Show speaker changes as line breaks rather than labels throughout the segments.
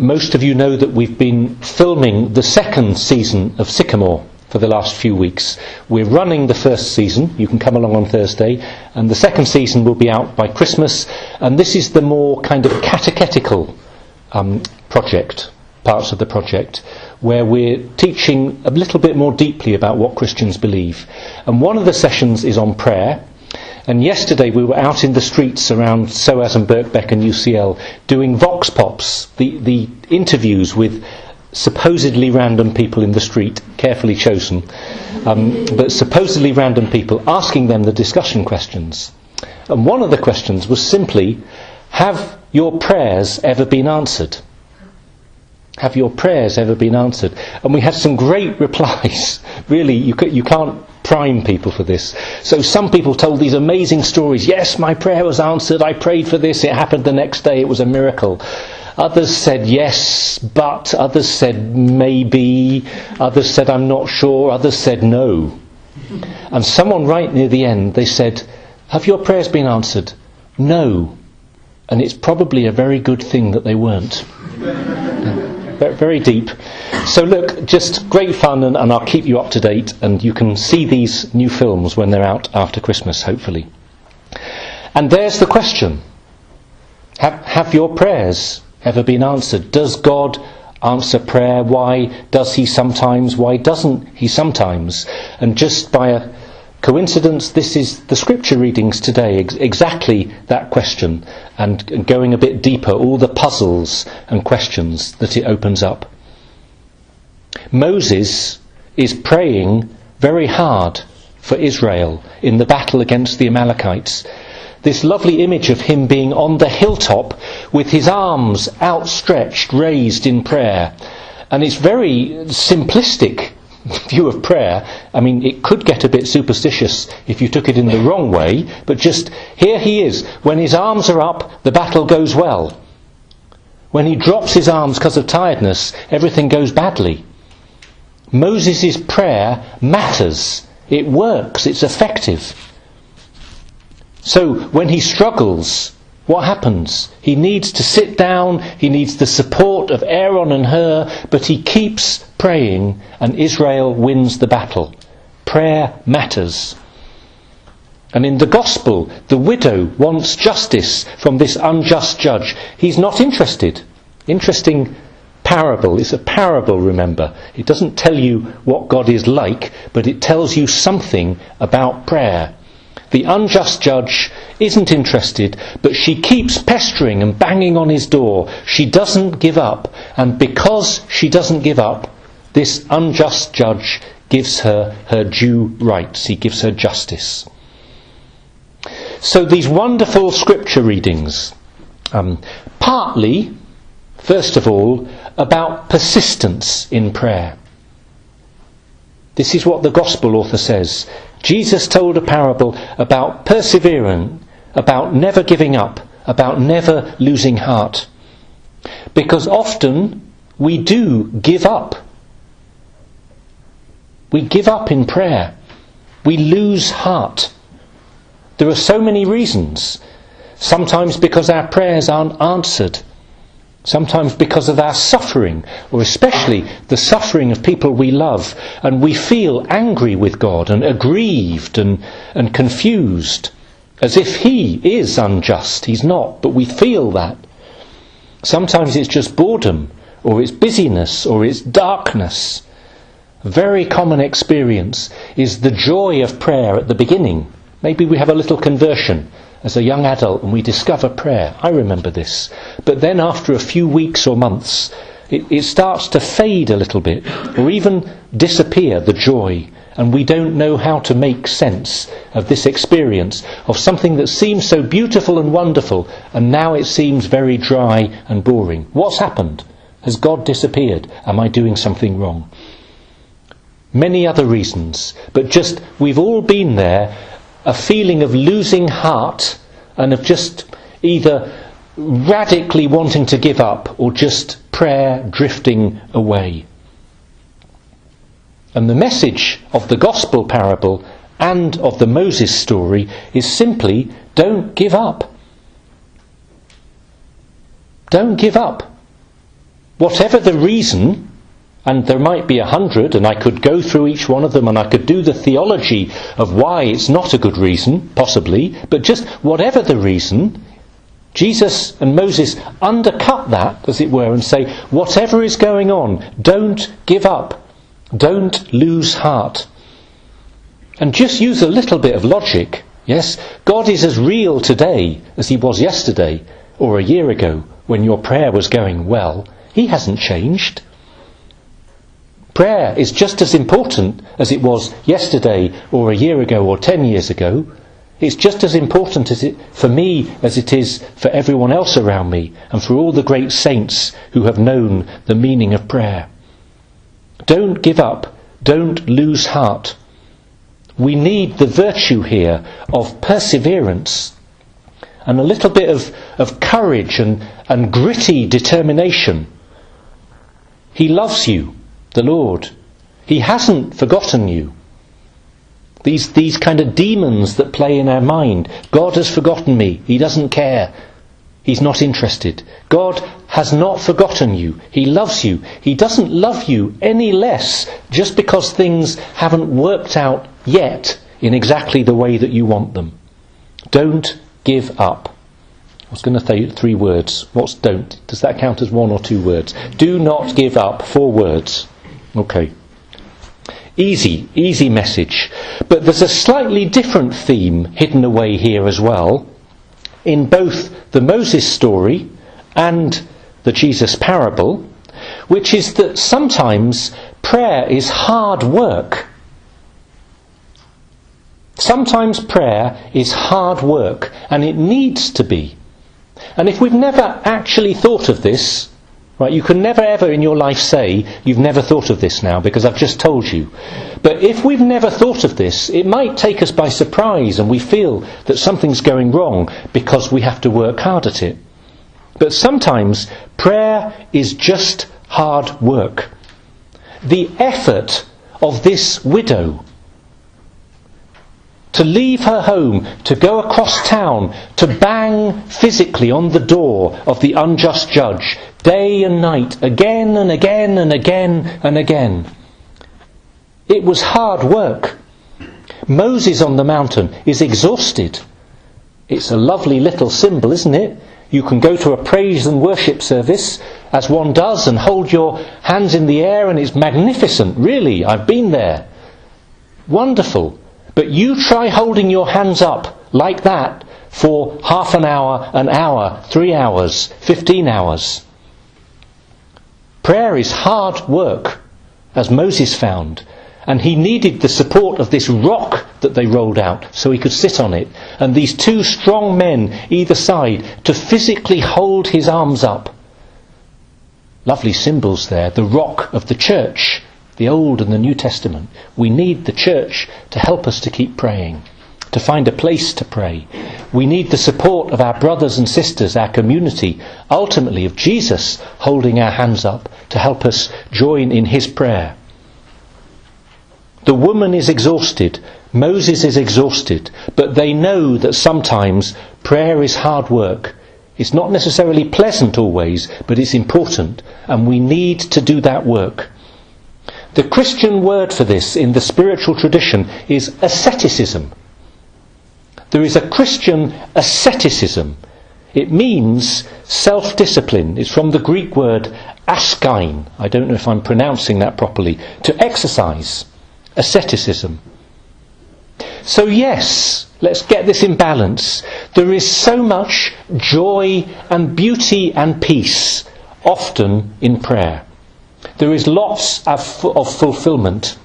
Most of you know that we've been filming the second season of Sycamore for the last few weeks. We're running the first season. You can come along on Thursday. And the second season will be out by Christmas. And this is the more kind of catechetical parts of the project, where we're teaching a little bit more deeply about what Christians believe. And one of the sessions is on prayer. And yesterday we were out in the streets around SOAS and Birkbeck and UCL doing Vox Pops, the interviews with supposedly random people in the street, carefully chosen, but supposedly random people, asking them the discussion questions. And one of the questions was simply, have your prayers ever been answered? Have your prayers ever been answered? And we had some great replies. Really, you can't prime people for this. So some people told these amazing stories. Yes, my prayer was answered. I prayed for this. It happened the next day. It was a miracle. Others said yes, but. Others said maybe. Others said I'm not sure. Others said no. And someone right near the end, they said, have your prayers been answered? No. And it's probably a very good thing that they weren't. Very deep. So look, just great fun, and I'll keep you up to date, and you can see these new films when they're out after Christmas, hopefully. And there's the question. Have your prayers ever been answered? Does God answer prayer? Why does he sometimes? Why doesn't he sometimes? And just by a coincidence, this is the scripture readings today, exactly that question, and going a bit deeper, all the puzzles and questions that it opens up. Moses is praying very hard for Israel in the battle against the Amalekites. This lovely image of him being on the hilltop with his arms outstretched, raised in prayer. And it's very simplistic view of prayer. I mean, it could get a bit superstitious if you took it in the wrong way, but just here he is. When his arms are up, the battle goes well. When he drops his arms because of tiredness, everything goes badly. Moses' prayer matters. It works. It's effective. So when he struggles, what happens? He needs to sit down, he needs the support of Aaron and Hur, but he keeps praying, and Israel wins the battle. Prayer matters. And in the gospel, the widow wants justice from this unjust judge. He's not interested. Interesting parable. It's a parable, remember. It doesn't tell you what God is like, but it tells you something about prayer. The unjust judge isn't interested, but she keeps pestering and banging on his door. She doesn't give up, and because she doesn't give up, this unjust judge gives her her due rights. He gives her justice. So these wonderful scripture readings, partly, first of all, about persistence in prayer. This is what the gospel author says. Jesus told a parable about persevering, about never giving up, about never losing heart. Because often we do give up. We give up in prayer. We lose heart. There are so many reasons. Sometimes because our prayers aren't answered. Sometimes because of our suffering, or especially the suffering of people we love, and we feel angry with God and aggrieved and confused, as if he is unjust. He's not, but we feel that. Sometimes it's just boredom, or it's busyness, or it's darkness. A very common experience is the joy of prayer at the beginning. Maybe we have a little conversion as a young adult and we discover prayer. I remember this. But then after a few weeks or months, it starts to fade a little bit, or even disappear, the joy. And we don't know how to make sense of this experience of something that seems so beautiful and wonderful, and now it seems very dry and boring. What's happened? Has God disappeared? Am I doing something wrong? Many other reasons, but just we've all been there, a feeling of losing heart and of just either radically wanting to give up or just prayer drifting away. And the message of the gospel parable and of the Moses story is simply, don't give up. Don't give up. Whatever the reason, and there might be 100, and I could go through each one of them and I could do the theology of why it's not a good reason, possibly, but just whatever the reason, Jesus and Moses undercut that, as it were, and say, whatever is going on, don't give up. Don't lose heart. And just use a little bit of logic. Yes, God is as real today as he was yesterday or a year ago when your prayer was going well. He hasn't changed. Prayer is just as important as it was yesterday or a year ago or 10 years ago. It's just as important for me as it is for everyone else around me and for all the great saints who have known the meaning of prayer. Don't give up. Don't lose heart. We need the virtue here of perseverance and a little bit of courage and gritty determination. He loves you, the Lord. He hasn't forgotten you. These kind of demons that play in our mind. God has forgotten me. He doesn't care. He's not interested. God has not forgotten you. He loves you. He doesn't love you any less just because things haven't worked out yet in exactly the way that you want them. Don't give up. I was going to say 3 words. What's don't? Does that count as 1 or 2 words? Do not give up. 4 words. Okay. Easy message. But there's a slightly different theme hidden away here as well, in both the Moses story and the Jesus parable, which is that sometimes prayer is hard work. Sometimes prayer is hard work, and it needs to be. And if we've never actually thought of this, right, you can never ever in your life say, you've never thought of this now, because I've just told you. But if we've never thought of this, it might take us by surprise and we feel that something's going wrong because we have to work hard at it. But sometimes prayer is just hard work. The effort of this widow to leave her home, to go across town, to bang physically on the door of the unjust judge, day and night, again and again and again and again. It was hard work. Moses on the mountain is exhausted. It's a lovely little symbol, isn't it? You can go to a praise and worship service, as one does, and hold your hands in the air, and it's magnificent, really. I've been there. Wonderful. But you try holding your hands up like that for half an hour, 3 hours, 15 hours. Prayer is hard work, as Moses found. And he needed the support of this rock that they rolled out so he could sit on it. And these 2 strong men either side to physically hold his arms up. Lovely symbols there. The rock of the church, the Old and the New Testament. We need the church to help us to keep praying, to find a place to pray. We need the support of our brothers and sisters, our community, ultimately of Jesus holding our hands up to help us join in his prayer. The woman is exhausted, Moses is exhausted, but they know that sometimes prayer is hard work. It's not necessarily pleasant always, but it's important, and we need to do that work. The Christian word for this in the spiritual tradition is asceticism. There is a Christian asceticism. It means self-discipline. It's from the Greek word askein. I don't know if I'm pronouncing that properly. To exercise. Asceticism. So yes, let's get this in balance. There is so much joy and beauty and peace often in prayer. There is lots of fulfillment.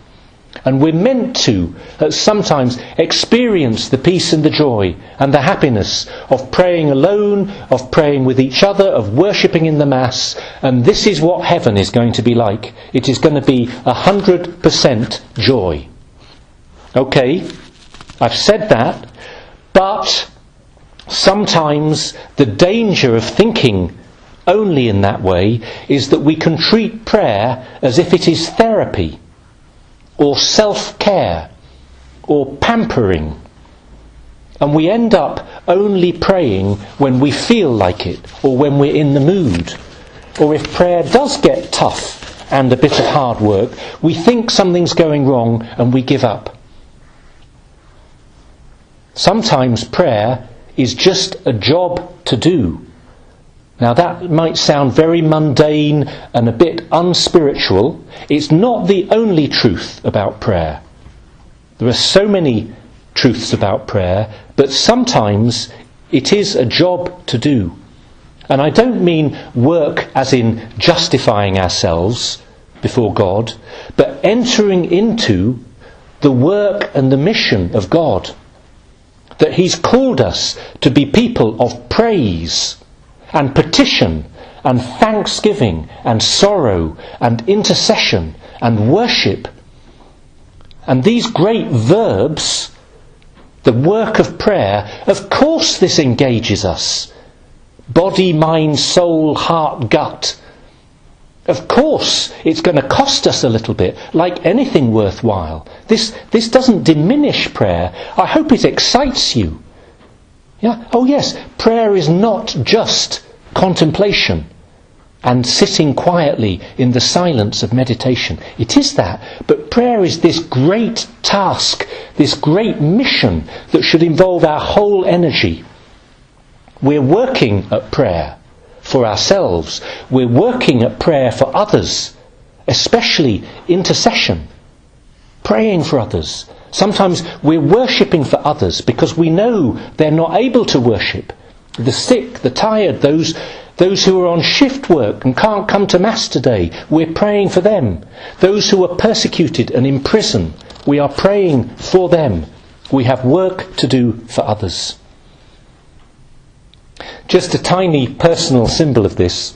And we're meant to sometimes experience the peace and the joy and the happiness of praying alone, of praying with each other, of worshipping in the Mass. And this is what heaven is going to be like. It is going to be 100% joy. Okay, I've said that, but sometimes the danger of thinking only in that way is that we can treat prayer as if it is therapy, or self-care, or pampering. And we end up only praying when we feel like it, or when we're in the mood. or if prayer does get tough and a bit of hard work, we think something's going wrong and we give up. Sometimes prayer is just a job to do. Now that might sound very mundane and a bit unspiritual. It's not the only truth about prayer. There are so many truths about prayer, but sometimes it is a job to do. And I don't mean work as in justifying ourselves before God, but entering into the work and the mission of God. That He's called us to be people of praise and petition and thanksgiving and sorrow and intercession and worship. And these great verbs, the work of prayer, of course this engages us. Body, mind, soul, heart, gut. Of course it's going to cost us a little bit, like anything worthwhile. This doesn't diminish prayer. I hope it excites you. Yeah? Oh yes, prayer is not just contemplation and sitting quietly in the silence of meditation. It is that, but prayer is this great task, this great mission that should involve our whole energy. We're working at prayer for ourselves. We're working at prayer for others, especially intercession, praying for others. Sometimes we're worshipping for others because we know they're not able to worship. The sick, the tired, those who are on shift work and can't come to Mass today, we're praying for them. Those who are persecuted and in prison, we are praying for them. We have work to do for others. Just a tiny personal symbol of this.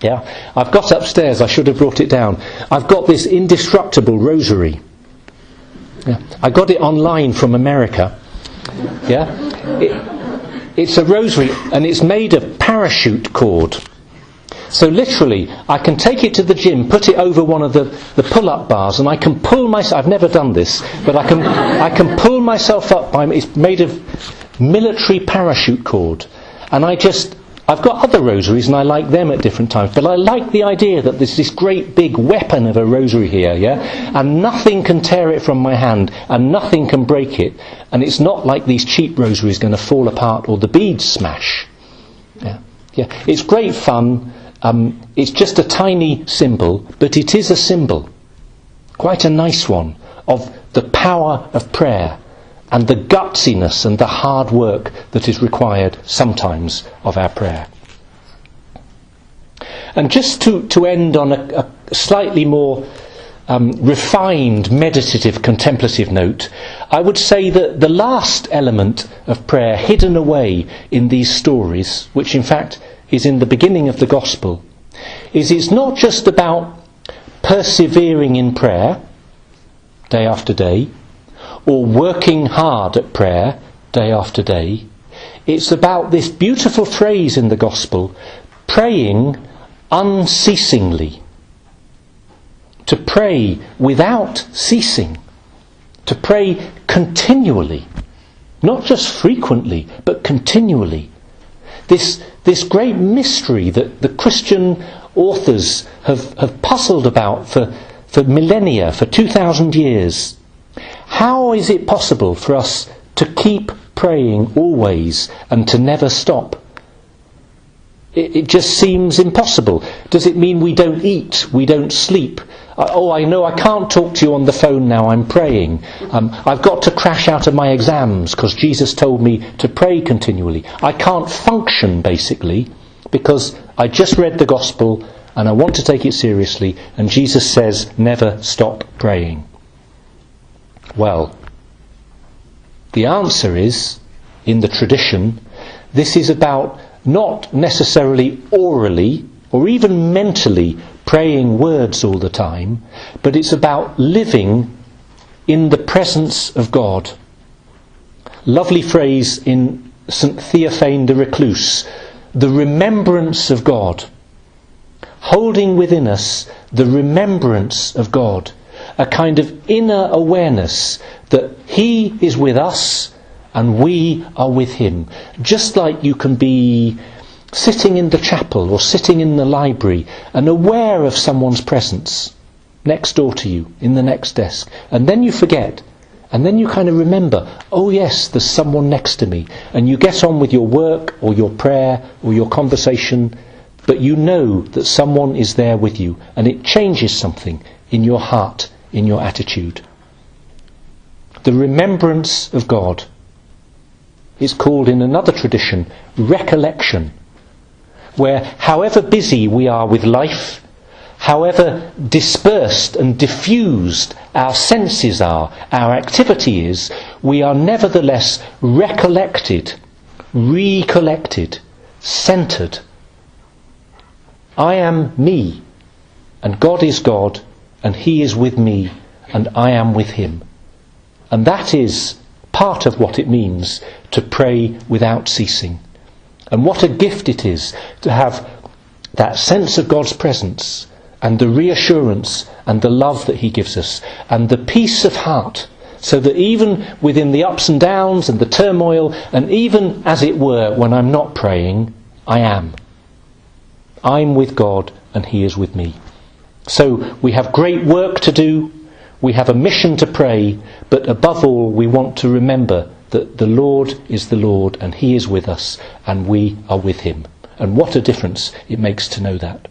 Yeah, I've got upstairs, I should have brought it down. I've got this indestructible rosary. Yeah, I got it online from America. Yeah, it's a rosary and it's made of parachute cord. So literally, I can take it to the gym, put it over one of the pull-up bars, and I can pull myself. I've never done this, but I can pull myself up by. It's made of military parachute cord. And I've got other rosaries and I like them at different times, but I like the idea that there's this great big weapon of a rosary here, yeah? And nothing can tear it from my hand and nothing can break it. And it's not like these cheap rosaries going to fall apart or the beads smash. Yeah, it's great fun. It's just a tiny symbol, but it is a symbol, quite a nice one, of the power of prayer and the gutsiness and the hard work that is required sometimes of our prayer. And just to end on a slightly more refined, meditative, contemplative note, I would say that the last element of prayer hidden away in these stories, which in fact is in the beginning of the Gospel, is it's not just about persevering in prayer day after day, or working hard at prayer day after day. It's about this beautiful phrase in the Gospel, praying unceasingly. To pray without ceasing. To pray continually. Not just frequently, but continually. This great mystery that the Christian authors have puzzled about for millennia, for 2,000 years. How is it possible for us to keep praying always and to never stop? It just seems impossible. Does it mean we don't eat, we don't sleep? I know I can't talk to you on the phone now, I'm praying. I've got to crash out of my exams because Jesus told me to pray continually. I can't function, basically, because I just read the Gospel and I want to take it seriously, and Jesus says never stop praying. Well, the answer is, in the tradition, this is about not necessarily orally or even mentally praying words all the time, but it's about living in the presence of God. Lovely phrase in St. Theophane the Recluse, the remembrance of God. Holding within us the remembrance of God. A kind of inner awareness that He is with us and we are with Him. Just like you can be sitting in the chapel or sitting in the library and aware of someone's presence next door to you, in the next desk, and then you forget, and then you kind of remember, oh yes, there's someone next to me, and you get on with your work or your prayer or your conversation, but you know that someone is there with you, and it changes something in your heart, in your attitude. The remembrance of God is called in another tradition recollection, where however busy we are with life, however dispersed and diffused our senses are, our activity is, we are nevertheless recollected, centred. I am me, and God is God, and He is with me, and I am with Him. And that is part of what it means to pray without ceasing. And what a gift it is to have that sense of God's presence and the reassurance and the love that He gives us and the peace of heart, so that even within the ups and downs and the turmoil, and even as it were when I'm not praying, I am. I'm with God and He is with me. So we have great work to do, we have a mission to pray, but above all we want to remember that the Lord is the Lord and He is with us and we are with Him. And what a difference it makes to know that.